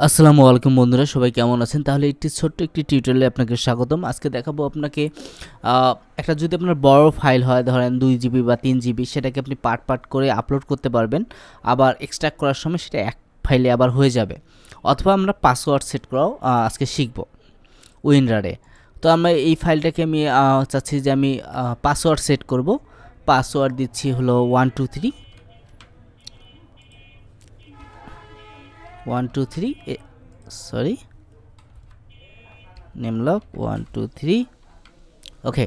আসসালামু আলাইকুম বন্ধুরা, সবাই কেমন আছেন? তাহলে ছোট্ট একটি টিউটোরিয়ালে আপনাকে স্বাগতম। আজকে দেখাবো আপনাকে একটা যদি আপনার বড় ফাইল হয়, ধরেন 2 জিবি বা 3 জিবি, সেটাকে আপনি পার্ট পার্ট করে আপলোড করতে পারবেন। আবার এক্সট্রাক্ট করার সময় সেটা এক ফাইলে আবার হয়ে যাবে। অথবা আমরা পাসওয়ার্ড সেট করাও আজকে শিখব উইনরারে। তো আমরা এই ফাইলটাকে আমি চাচ্ছি যে আমি পাসওয়ার্ড সেট করব। পাসওয়ার্ড দিচ্ছি হলো 123 সরি নেমলক 123 ওকে।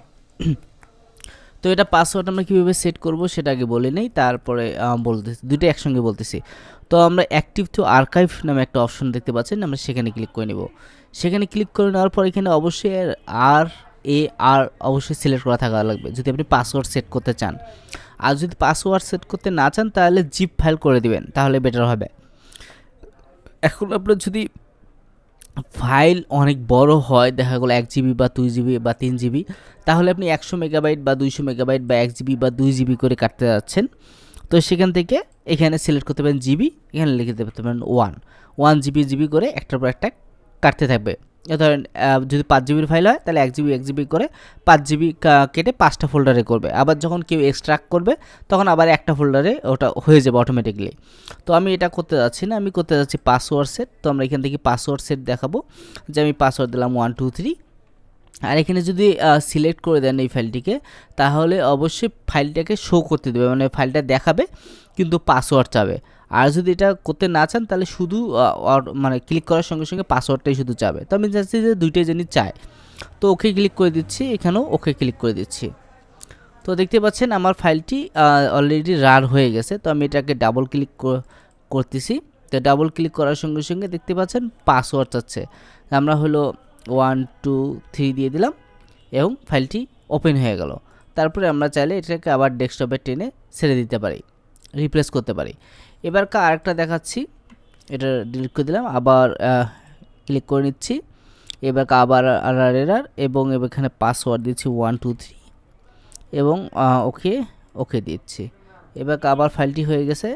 তো এটা পাসওয়ার্ড আমরা কীভাবে সেট করব সেটা আগে বলে নেই, তারপরে বলতেছি, দুটো একসঙ্গে বলতেছি। তো আমরা অ্যাক্টিভ টু আর্কাইভ নামে একটা অপশন দেখতে পাচ্ছেন, আমরা সেখানে ক্লিক করে নেব। সেখানে ক্লিক করে নেওয়ার পর এখানে অবশ্যই আর অবশ্যই সিলেক্ট করা থাকা লাগবে যদি আপনি পাসওয়ার্ড সেট করতে চান। আর যদি পাসওয়ার্ড সেট করতে না চান তাহলে জিপ ফাইল করে দিবেন, তাহলে বেটার হবে। এখন আপনার যদি ফাইল অনেক বড় হয়, দেখা গেলো 1 জিবি বা 2 জিবি বা 3 জিবি, তাহলে আপনি 100 মেগাবাইট বা 200 মেগাবাইট বা 1 জিবি বা 2 জিবি করে কাটতে যাচ্ছেন। তো সেখান থেকে এখানে সিলেক্ট করতে পারেন জিবি, এখানে লিখে দিতে পারেন 1 জিবি করে একটার পর একটা কাটতে থাকবে। ধরেন যদি 5 জিবির ফাইল হয় তাহলে 1 জিবি করে 5 জিবি কেটে 5টা ফোল্ডারে করবে। আবার যখন কেউ এক্সট্রাক্ট করবে তখন আবার একটা ফোল্ডারে ওটা হয়ে যাবে অটোমেটিকলি। তো আমি এটা করতে যাচ্ছি না, আমি করতে যাচ্ছি পাসওয়ার্ড সেট। তো আমরা এখান থেকে পাসওয়ার্ড সেট দেখাবো, যে আমি পাসওয়ার্ড দিলাম 123। আর এখানে যদি সিলেক্ট করে দেন এই ফাইলটিকে, তাহলে অবশ্যই ফাইলটাকে শো করতে দেবে, মানে ফাইলটা দেখাবে কিন্তু পাসওয়ার্ড চাবে। আর যদি এটা করতে না চান তাহলে শুধু মানে ক্লিক করার সঙ্গে সঙ্গে পাসওয়ার্ডটাই শুধু চাবে। তো আমি চাচ্ছি যে দুইটাই জিনিস চায়, তো ওকে ক্লিক করে দিচ্ছি, এখানেও ওকে ক্লিক করে দিচ্ছি। তো দেখতে পাচ্ছেন আমার ফাইলটি অলরেডি রান হয়ে গেছে। তো আমি এটাকে ডাবল ক্লিক করতেছি। তো ডাবল ক্লিক করার সঙ্গে সঙ্গে দেখতে পাচ্ছেন পাসওয়ার্ড চাচ্ছে। আমরা হলো 1 2 3 দিয়ে দিলাম এবং ফাইলটি ওপেন হয়ে গেল। তারপরে আমরা চাইলে এটাকে আবার ডেস্কটপে টেনে ছেড়ে দিতে পারি, রিপ্লেস করতে পারি। এবার আরেকটা দেখাচ্ছি, এটা ডিলিট করে দিলাম, আবার ক্লিক করে নিচ্ছি। এবার আবার এরার এবং এখানে পাসওয়ার্ড দিচ্ছি 1 2 3 এবং ওকে দিচ্ছি। এবার আবার ফাইলটি হয়ে গেছে।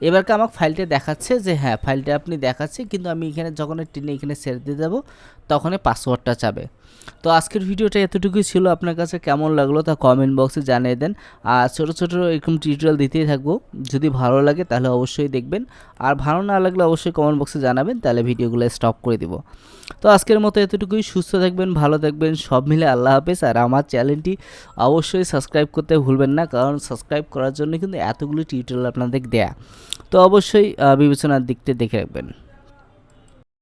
এবার আমার ফাইলটা দেখাচ্ছে যে হ্যাঁ ফাইলটা আপনি দেখাচ্ছে, কিন্তু আমি এখানে যখন টেনে এখানে ছেড়ে দিয়ে যাবো তখনই পাসওয়ার্ডটা চাবে। তো আজকের ভিডিওটা এতটুকুই ছিল, আপনার কাছে কেমন লাগলো তা কমেন্ট বক্সে জানিয়ে দেন। আর ছোটো এরকম টিউটোরিয়াল দিতেই থাকবো, যদি ভালো লাগে তাহলে অবশ্যই দেখবেন, আর ভালো না লাগলে অবশ্যই কমেন্ট বক্সে জানাবেন, তাহলে ভিডিওগুলো স্টপ করে দিব। তো আজকের মতো এতটুকুই, সুস্থ থাকবেন, ভালো থাকবেন, সব মিলে আল্লাহ হাফেজ। আর আমার চ্যানেলটি অবশ্যই সাবস্ক্রাইব করতে ভুলবেন না, কারণ সাবস্ক্রাইব করার জন্য কিন্তু এতগুলো টিউটোরিয়াল আপনাদের দেয়া। তো অবশ্যই বিবেচনার দিকটা দেখে রাখবেন।